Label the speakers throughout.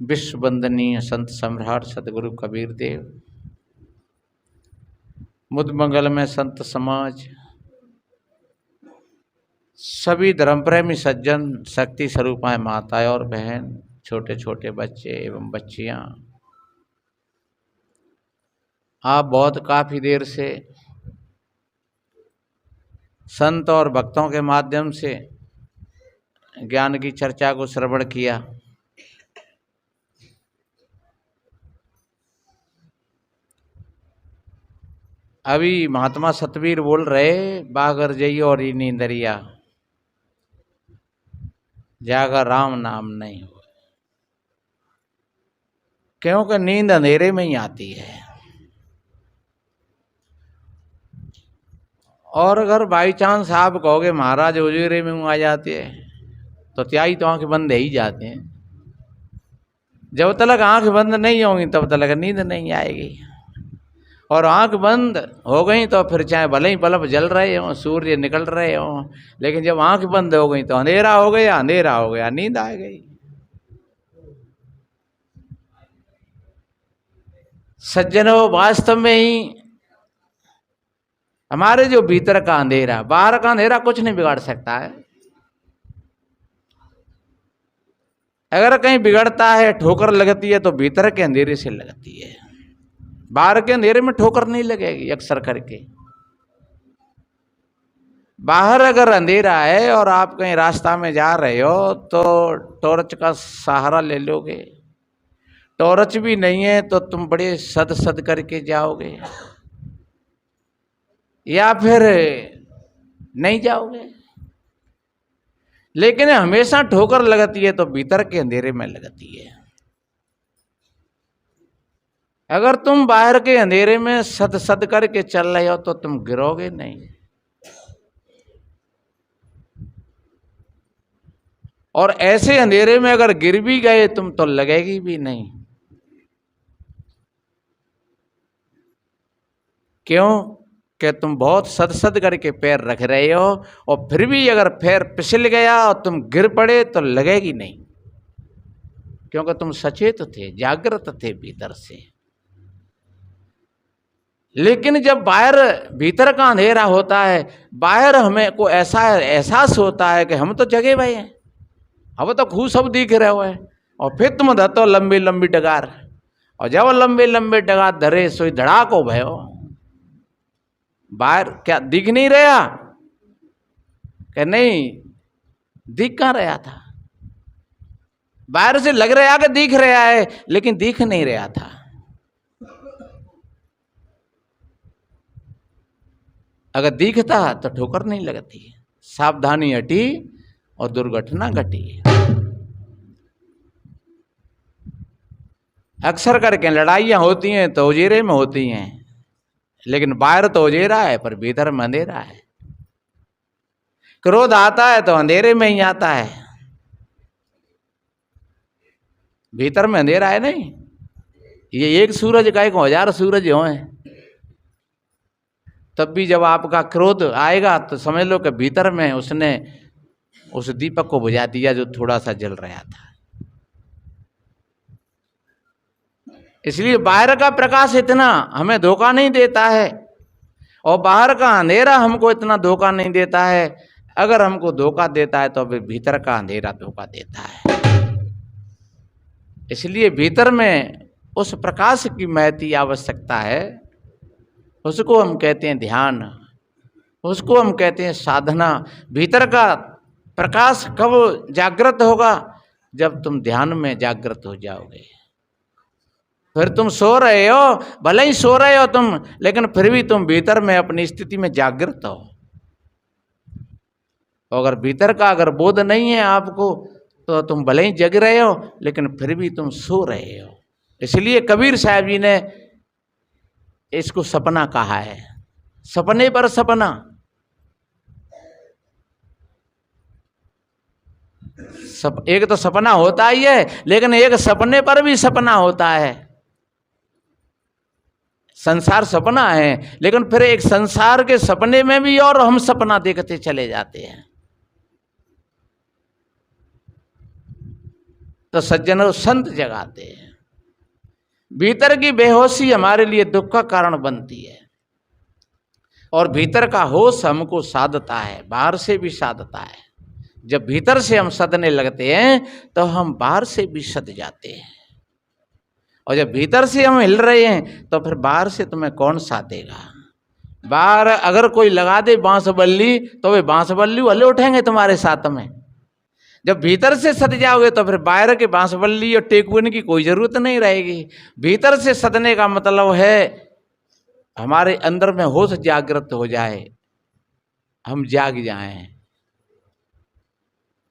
Speaker 1: विश्व वंदनीय संत सम्राट सदगुरु कबीर देव, मुद मंगल में संत समाज, सभी धर्म प्रेमी सज्जन, शक्ति स्वरूपाएं माताएं और बहन, छोटे छोटे बच्चे एवं बच्चियां, आप बहुत काफ़ी देर से संत और भक्तों के माध्यम से ज्ञान की चर्चा को श्रवण किया। अभी महात्मा सतवीर बोल रहे, बागर जइयो और ही नींदरिया, जागर राम नाम नहीं हो, क्योंकि नींद अंधेरे में ही आती है। और अगर बाई चांस आप कहोगे महाराज उजेरे में आ जाते हैं, तो त्याई तो आंखें बंद ही जाते हैं। जब तक आंख बंद नहीं होंगी तब तक नींद नहीं आएगी, और आंख बंद हो गई तो फिर चाहे भले ही बल्ब जल रहे हों, सूर्य निकल रहे हों, लेकिन जब आंख बंद हो गई तो अंधेरा हो गया, अंधेरा हो गया, नींद आ गई। सज्जनों, वास्तव में ही हमारे जो भीतर का अंधेरा, बाहर का अंधेरा कुछ नहीं बिगाड़ सकता है। अगर कहीं बिगड़ता है, ठोकर लगती है तो भीतर के अंधेरे से लगती है, बाहर के अंधेरे में ठोकर नहीं लगेगी अक्सर करके। बाहर अगर अंधेरा है और आप कहीं रास्ता में जा रहे हो तो टॉर्च का सहारा ले लोगे, टॉर्च भी नहीं है तो तुम बड़े सद सद करके जाओगे या फिर नहीं जाओगे। लेकिन हमेशा ठोकर लगती है तो भीतर के अंधेरे में लगती है। अगर तुम बाहर के अंधेरे में सद सद करके चल रहे हो तो तुम गिरोगे नहीं, और ऐसे अंधेरे में अगर गिर भी गए तुम तो लगेगी भी नहीं। क्यों? कि तुम बहुत सद सद करके पैर रख रहे हो, और फिर भी अगर पैर फिसल गया और तुम गिर पड़े तो लगेगी नहीं, क्योंकि तुम सचेत थे, जागृत थे भीतर से। लेकिन जब बाहर भीतर का अंधेरा होता है, बाहर हमें को ऐसा एहसास होता है कि हम तो जगे हुए हैं, हम तो खूब सब दिख रहे हुए हैं, और फिर तुम धरते हो लंबी लंबी डगार, और जब लंबे लंबे डगार धरे सोई धड़ाक हो भयो, बाहर क्या दिख नहीं रहा? कि नहीं दिख कहाँ रहा था, बाहर से लग रहा कि दिख रहा है, लेकिन दिख नहीं रहा था। अगर दिखता तो ठोकर नहीं लगती, सावधानी हटी और दुर्घटना घटी। अक्सर करके लड़ाइयां होती हैं तो उजेरे में होती हैं, लेकिन बाहर तो उजेरा है पर भीतर में अंधेरा है। क्रोध आता है तो अंधेरे में ही आता है, भीतर में अंधेरा है नहीं। ये एक सूरज का एक 1000 सूरज हो हैं, तब भी जब आपका क्रोध आएगा तो समझ लो कि भीतर में उसने उस दीपक को बुझा दिया जो थोड़ा सा जल रहा था। इसलिए बाहर का प्रकाश इतना हमें धोखा नहीं देता है, और बाहर का अंधेरा हमको इतना धोखा नहीं देता है। अगर हमको धोखा देता है तो भीतर का अंधेरा धोखा देता है। इसलिए भीतर में उस प्रकाश की महती आवश्यकता है, उसको हम कहते हैं ध्यान, उसको हम कहते हैं साधना। भीतर का प्रकाश कब जागृत होगा? जब तुम ध्यान में जागृत हो जाओगे। फिर तुम सो रहे हो, भले ही सो रहे हो तुम, लेकिन फिर भी तुम भीतर में अपनी स्थिति में जागृत हो। अगर भीतर का अगर बोध नहीं है आपको तो तुम भले ही जग रहे हो, लेकिन फिर भी तुम सो रहे हो। इसलिए कबीर साहब जी ने इसको सपना कहा है, सपने पर सपना। एक तो सपना होता ही है, लेकिन एक सपने पर भी सपना होता है। संसार सपना है, लेकिन फिर एक संसार के सपने में भी और हम सपना देखते चले जाते हैं। तो सज्जनों संत जगाते हैं। भीतर की बेहोशी हमारे लिए दुख का कारण बनती है, और भीतर का होश हमको साधता है, बाहर से भी साधता है। जब भीतर से हम सदने लगते हैं तो हम बाहर से भी सद जाते हैं, और जब भीतर से हम हिल रहे हैं तो फिर बाहर से तुम्हें कौन साधेगा। बाहर अगर कोई लगा दे बांस बल्ली तो वे बांस बल्ली हले उठेंगे तुम्हारे साथ में। जब भीतर से सद जाओगे तो फिर बाहर के बांस बल्ली और टेकुन की कोई जरूरत नहीं रहेगी। भीतर से सदने का मतलब है हमारे अंदर में होश जागृत हो जाए, हम जाग जाएं।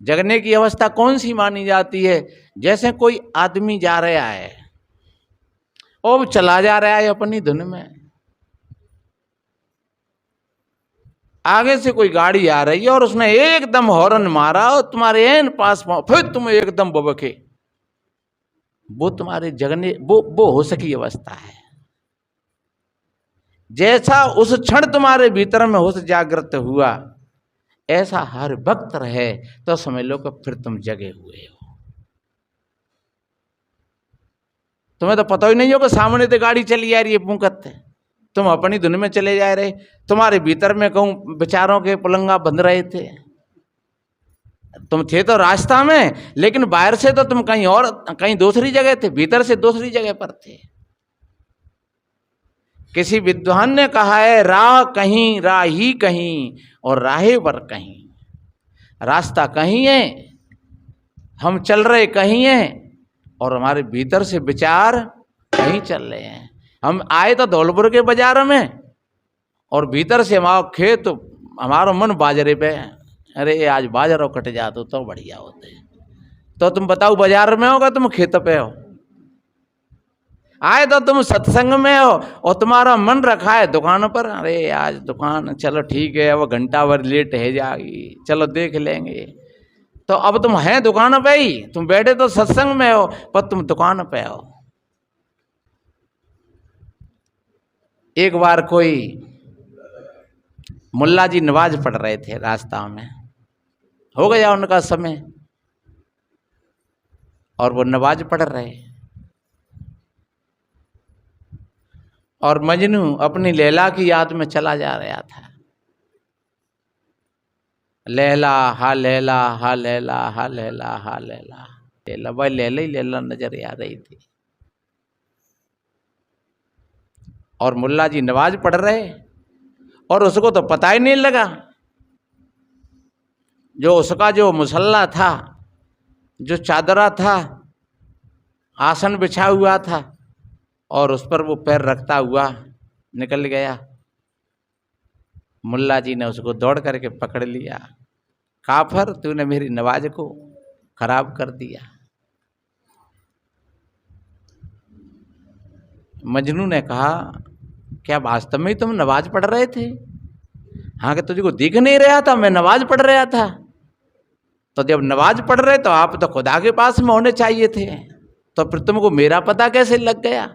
Speaker 1: जगने की अवस्था कौन सी मानी जाती है? जैसे कोई आदमी जा रहा है और चला जा रहा है अपनी धुन में, आगे से कोई गाड़ी आ रही है और उसने एकदम हॉर्न मारा और तुम्हारे एन पास फिर तुम एकदम बबके, वो तुम्हारे जगने वो होश की अवस्था है। जैसा उस क्षण तुम्हारे भीतर में होश जागृत हुआ, ऐसा हर वक्त रहे तो समझ लो कि फिर तुम जगे हुए हो। तुम्हें तो पता ही नहीं हो कि सामने से गाड़ी चली आ रही है पूंकत, तुम अपनी धुन में चले जा रहे। तुम्हारे भीतर में कहूं विचारों के पुलंगा बंध रहे थे, तुम थे तो रास्ता में, लेकिन बाहर से तो तुम कहीं और, कहीं दूसरी जगह थे, भीतर से दूसरी जगह पर थे। किसी विद्वान ने कहा है, राह कहीं राही कहीं और राहे पर कहीं। रास्ता कहीं है, हम चल रहे कहीं हैं, और हमारे भीतर से विचार कहीं चल रहे हैं। हम आए तो धौलपुर के बाजार में, और भीतर से हमारा खेत, हमारा मन बाजरे पे, अरे आज बाजारों कट जाते तो बढ़िया होते। तो तुम बताओ बाजार में होगा तुम खेत पे हो? आए तो तुम सत्संग में हो और तुम्हारा मन रखा है दुकान पर, अरे आज दुकान चलो ठीक है, अब घंटा भर लेट है जाएगी, चलो देख लेंगे। तो अब तुम हैं दुकान पे ही, तुम बैठे तो सत्संग में हो पर तुम दुकान पे हो। एक बार कोई मुल्ला जी नमाज पढ़ रहे थे, रास्ता में हो गया उनका समय, और वो नमाज पढ़ रहे, और मजनू अपनी लैला की याद में चला जा रहा था। लैला हा लैला हा लैला हा लैला हा लैला लैला, भाई लैला ही लैला नजर आ रही थी। और मुल्ला जी नमाज पढ़ रहे और उसको तो पता ही नहीं लगा, जो उसका जो मुसल्ला था, जो चादरा था, आसन बिछा हुआ था, और उस पर वो पैर रखता हुआ निकल गया। मुल्ला जी ने उसको दौड़ करके पकड़ लिया, काफर तूने मेरी नमाज को खराब कर दिया। मजनू ने कहा, क्या वास्तव में तुम नमाज पढ़ रहे थे? हाँ, कि तुझको दिख नहीं रहा था? मैं नमाज पढ़ रहा था। तो जब नमाज पढ़ रहे तो आप तो खुदा के पास में होने चाहिए थे, तो फिर तुमको मेरा पता कैसे लग गया?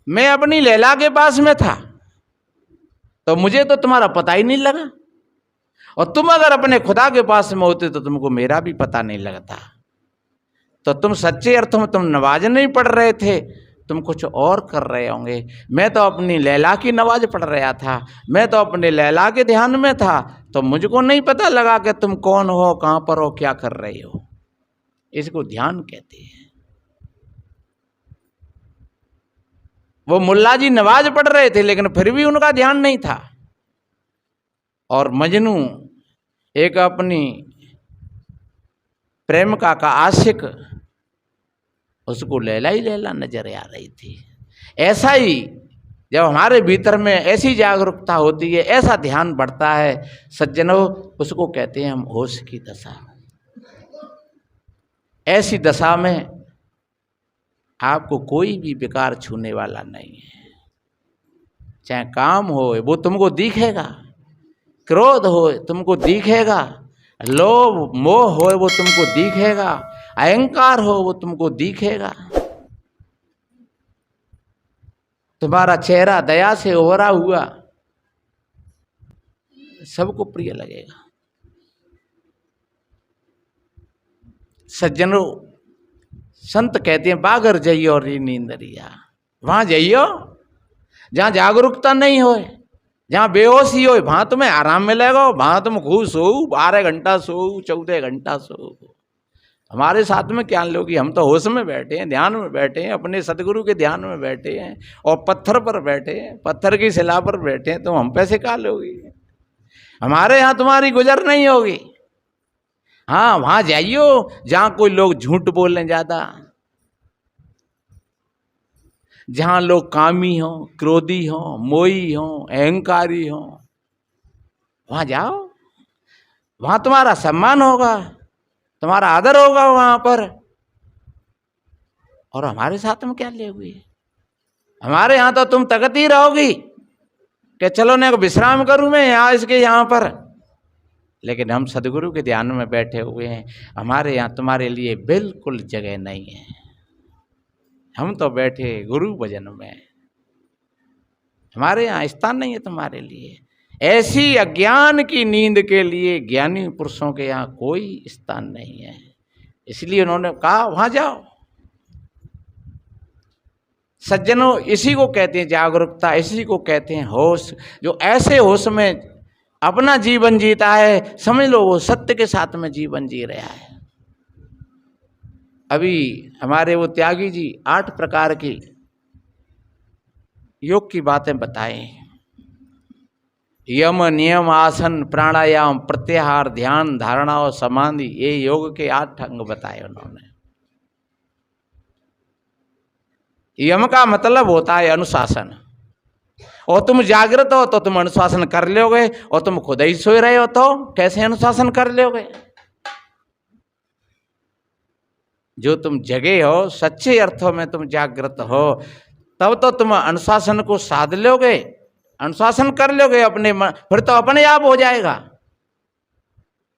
Speaker 1: मैं अपनी लैला के पास में था तो मुझे तो तुम्हारा पता ही नहीं लगा, और तुम अगर अपने खुदा के पास में होते तो तुमको मेरा भी पता नहीं लगता। तो तुम सच्चे अर्थों में तुम नमाज नहीं पढ़ रहे थे, तुम कुछ और कर रहे होंगे। मैं तो अपनी लैला की नमाज पढ़ रहा था, मैं तो अपने लैला के ध्यान में था, तो मुझको नहीं पता लगा कि तुम कौन हो, कहाँ पर हो, क्या कर रहे हो। इसको ध्यान कहते हैं। वो मुल्ला जी नमाज पढ़ रहे थे लेकिन फिर भी उनका ध्यान नहीं था, और मजनू एक अपनी प्रेम का आशिक, उसको लैला ही लैला नजर आ रही थी। ऐसा ही जब हमारे भीतर में ऐसी जागरूकता होती है, ऐसा ध्यान बढ़ता है सज्जनों, उसको कहते हैं हम होश की दशा। ऐसी दशा में आपको कोई भी विकार छूने वाला नहीं है। चाहे काम हो वो तुमको दिखेगा, क्रोध हो तुमको दिखेगा, लोभ मोह हो वो तुमको दिखेगा, अहंकार हो वो तुमको दिखेगा। तुम्हारा चेहरा दया से उभरा हुआ सबको प्रिय लगेगा। सज्जनों, संत कहते हैं बागर जाइयो रे नींदरिया, वहां जाइयो जहां जागरूकता नहीं हो, जहां बेहोशी हो, वहां तुम्हें आराम मिलेगा, वहां तुम खूब सो, 12 घंटा सो, 14 घंटा सो। हमारे साथ में क्या लोग, हम तो होश में बैठे हैं, ध्यान में बैठे हैं, अपने सदगुरु के ध्यान में बैठे हैं और पत्थर पर बैठे हैं, पत्थर की शिला पर बैठे हैं, तो हम पैसे कहाँ लोगे? हमारे यहाँ तुम्हारी गुजर नहीं होगी। हाँ, वहां जाइयो जहां कोई लोग झूठ बोलने ज्यादा, जहां लोग कामी हो, क्रोधी हो, मोही हो, अहंकारी हो, वहां जाओ, वहां तुम्हारा सम्मान होगा, तुम्हारा आदर होगा वहां पर। और हमारे साथ में क्या ले हुई? हमारे यहां तो तुम तकत ही रहोगी कि चलो ने विश्राम करूं मैं यहाँ इसके यहाँ पर, लेकिन हम सदगुरु के ध्यान में बैठे हुए हैं, हमारे यहाँ तुम्हारे लिए बिल्कुल जगह नहीं है। हम तो बैठे गुरु भजन में, हमारे यहाँ स्थान नहीं है तुम्हारे लिए। ऐसी अज्ञान की नींद के लिए ज्ञानी पुरुषों के यहाँ कोई स्थान नहीं है, इसलिए उन्होंने कहा वहां जाओ। सज्जनों, इसी को कहते हैं जागरूकता, इसी को कहते हैं होश। जो ऐसे होश में अपना जीवन जीता है, समझ लो वो सत्य के साथ में जीवन जी रहा है। अभी हमारे वो त्यागी जी 8 प्रकार की योग की बातें बताएं, यम, नियम, आसन, प्राणायाम, प्रत्याहार, ध्यान, धारणा और समाधि, ये योग के 8 अंग बताए उन्होंने। यम का मतलब होता है अनुशासन, और तुम जागृत हो तो तुम अनुशासन कर लोगे, और तुम खुद ही सोए रहे हो तो कैसे अनुशासन कर लोगे? जो तुम जगे हो, सच्चे अर्थों में तुम जागृत हो, तब तो तुम अनुशासन को साध लोगे, अनुशासन कर लोगे अपने मन, फिर तो अपने आप हो जाएगा,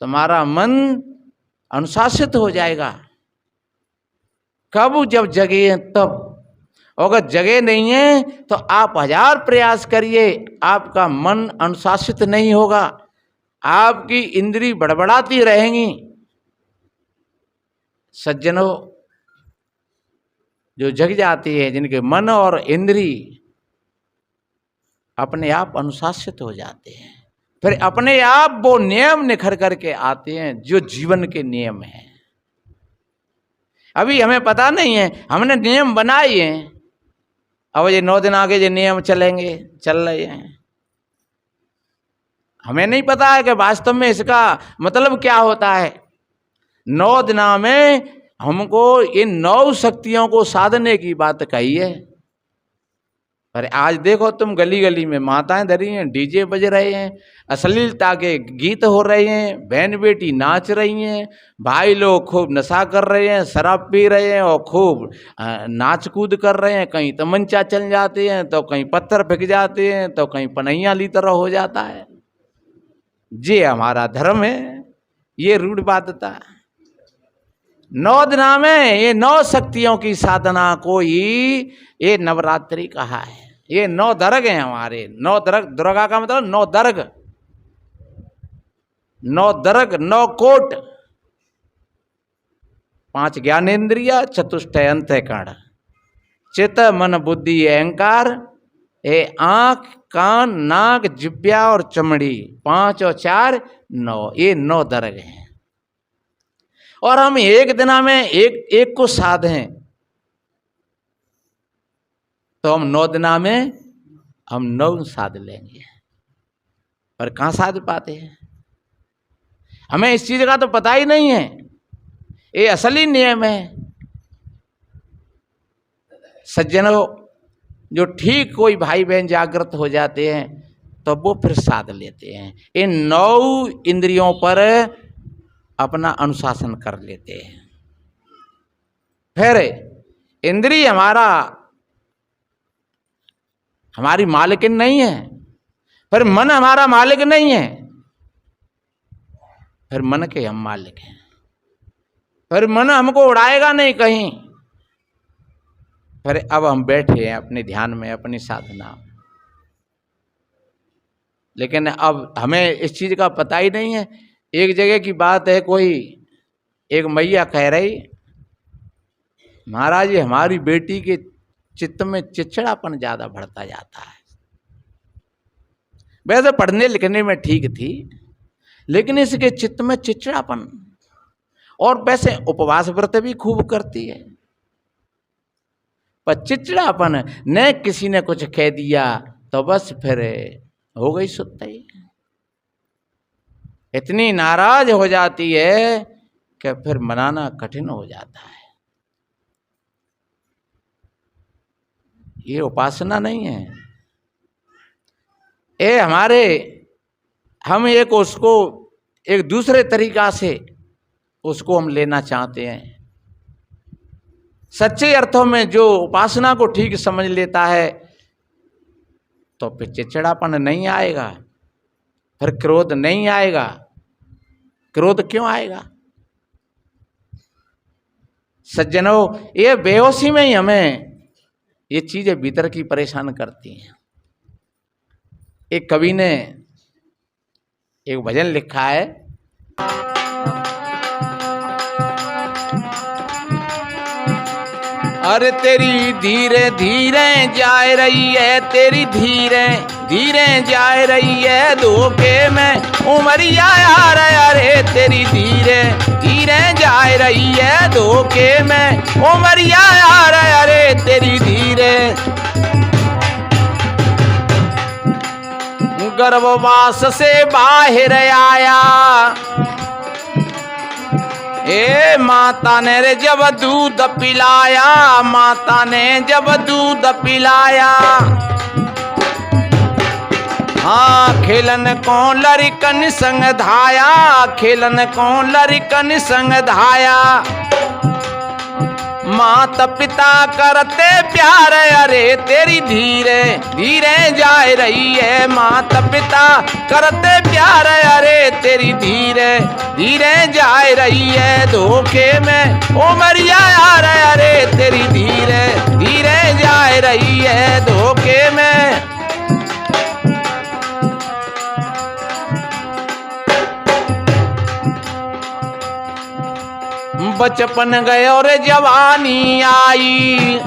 Speaker 1: तुम्हारा मन अनुशासित हो जाएगा। कब? जब जगे तब। अगर जगे नहीं है तो आप 1000 प्रयास करिए, आपका मन अनुशासित नहीं होगा, आपकी इंद्री बड़बड़ाती रहेंगी। सज्जनों, जो जग जाती है, जिनके मन और इंद्री अपने आप अनुशासित हो जाते हैं, फिर अपने आप वो नियम निखर करके आते हैं जो जीवन के नियम हैं। अभी हमें पता नहीं है, हमने नियम बनाए हैं, अब ये 9 दिन आगे जो नियम चलेंगे, चल रहे हैं, हमें नहीं पता है कि वास्तव में इसका मतलब क्या होता है। 9 दिना में हमको इन 9 शक्तियों को साधने की बात कही है, पर आज देखो तुम गली गली में माताएं धरी हैं, डीजे बज रहे हैं, अश्लीलता के गीत हो रहे हैं, बहन बेटी नाच रही हैं, भाई लोग खूब नशा कर रहे हैं, शराब पी रहे हैं और खूब नाच कूद कर रहे हैं, कहीं तमंचा चल जाते हैं तो कहीं पत्थर फेंक जाते हैं तो कहीं पनैया ली तरह हो जाता है। ये हमारा धर्म है, ये रूढ़वादिता। 9 दिना में ये 9 शक्तियों की साधना को ही ये नवरात्रि कहा है। ये 9 दर्ग हैं हमारे, 9 दर्ग, दुर्गा का मतलब 9 दर्ग, 9 दर्ग, 9 कोट, 5 ज्ञानेन्द्रिया, चतुष्टय अंतःकरण, चित्त, मन, बुद्धि, अहंकार, ये आंख, कान, नाक, जिह्वा और चमड़ी, 5 और 4 9, ये 9 दर्ग हैं। और हम एक दिना में एक को साधें तो हम 9 दिना में हम 9 साध लेंगे, पर कहाँ साध पाते हैं? हमें इस चीज का तो पता ही नहीं है, ये असली नियम है। सज्जनों, जो ठीक कोई भाई बहन जागृत हो जाते हैं तो वो फिर साध लेते हैं, इन 9 इंद्रियों पर अपना अनुशासन कर लेते हैं। फिर इंद्रिय हमारी मालिकिन नहीं है, फिर मन हमारा मालिक नहीं है, फिर मन के हम मालिक हैं, फिर मन हमको उड़ाएगा नहीं कहीं। फिर अब हम बैठे हैं अपने ध्यान में, अपनी साधना, लेकिन अब हमें इस चीज का पता ही नहीं है। एक जगह की बात है, कोई एक मैया कह रही, महाराज ये हमारी बेटी के चित्त में चिड़चिड़ापन ज्यादा बढ़ता जाता है। वैसे पढ़ने लिखने में ठीक थी, लेकिन इसके चित्त में चिड़चिड़ापन, और वैसे उपवास व्रत भी खूब करती है, पर चिड़चिड़ापन, न किसी ने कुछ कह दिया तो बस फिर हो गई सुत्ती। इतनी नाराज हो जाती है कि फिर मनाना कठिन हो जाता है। ये उपासना नहीं है। ये हम एक उसको एक दूसरे तरीका से उसको हम लेना चाहते हैं। सच्चे अर्थों में जो उपासना को ठीक समझ लेता है तो फिर चिड़चिड़ापन नहीं आएगा, फिर क्रोध नहीं आएगा। क्रोध क्यों आएगा? सज्जनों, ये बेहोशी में ही हमें ये चीजें भीतर की परेशान करती हैं। एक कवि ने एक भजन लिखा है, अरे तेरी धीरे धीरे जा रही है, तेरी धीरे धीरे जा रही है धोखे में उमरिया यार, अरे तेरी धीरे धीरे जा रही है धोखे में उमरिया यार, अरे तेरी धीरे। गर्भवास से बाहर आया, ए माता ने रे जब दूध पिलाया, माता ने जब दूध पिलाया, हाँ खेलन को लड़कन संग धाया, खेलन को लड़कन संग धाया। माता पिता करते प्यार, अरे तेरी धीरे धीरे जा रही है, माता पिता करते प्यार, अरे तेरी धीरे धीरे जा रही है धोखे में उमरिया यार, अरे तेरी धीरे धीरे जा रही है धोखे में। बचपन गए और जवानी आई,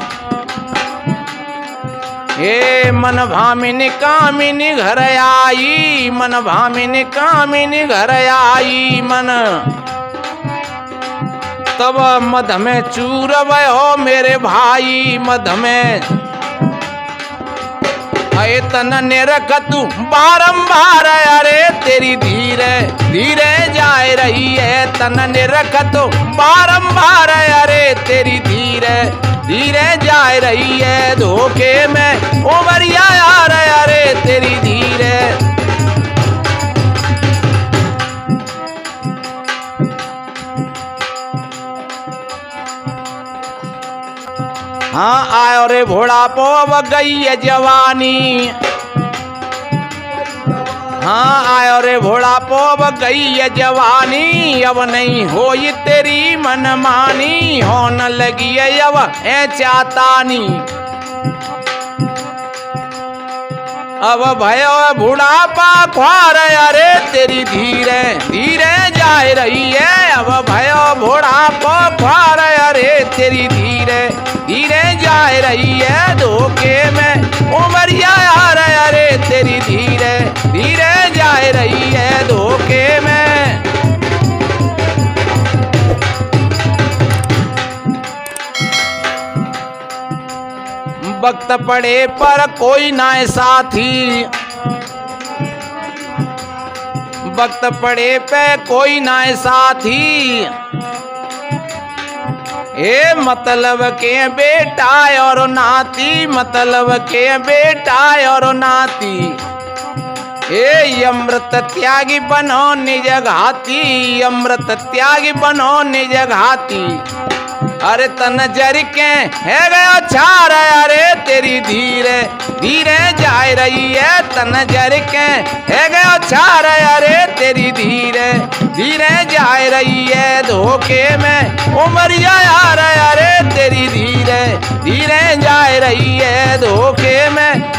Speaker 1: हे मन भामिनी कामिनी घर आई, मन भामिनी कामिनी घर आई मन। तब मध में चूर भयो मेरे भाई, मध में अये तन ने रख तू बारंबार, अरे तेरी धीरे धीरे जा रही है, तन ने रख तू बारंबार, अरे तेरी धीरे धीरे जा रही है धोखे में उमरिया यार, अरे तेरी धीरे। हाँ आयो रे बुढ़ापो अब गई है जवानी, हाँ आयो रे बुढ़ापो अब गई है जवानी, अब नहीं हो ये तेरी मनमानी, होने लगी है अब ए चातानी। अब भयो बुढ़ापा ख्वार, अरे तेरी धीरे धीरे जा रही है, अब भयो बुढ़ापा ख्वार, अरे तेरी धीरे धीरे जा रही है धोखे में उमरिया यार, अरे तेरी धीरे धीरे जा रही है धोखे में। वक्त पड़े पर कोई ना साथी, वक्त पड़े पे कोई ना साथी, ए मतलब के बेटा और नाती, मतलब के बेटा और नाती, ए अमृत त्यागी बनो निज घाती, अमृत त्यागी बनो निज घाती। अरे तन जर के है गया छार, अरे तेरी धीरे धीरे जा रही है, तन जर के है गया छार, अरे तेरी धीरे धीरे जा रही है धोखे में उमरिया यार, अरे तेरी धीरे धीरे जा रही है धोखे में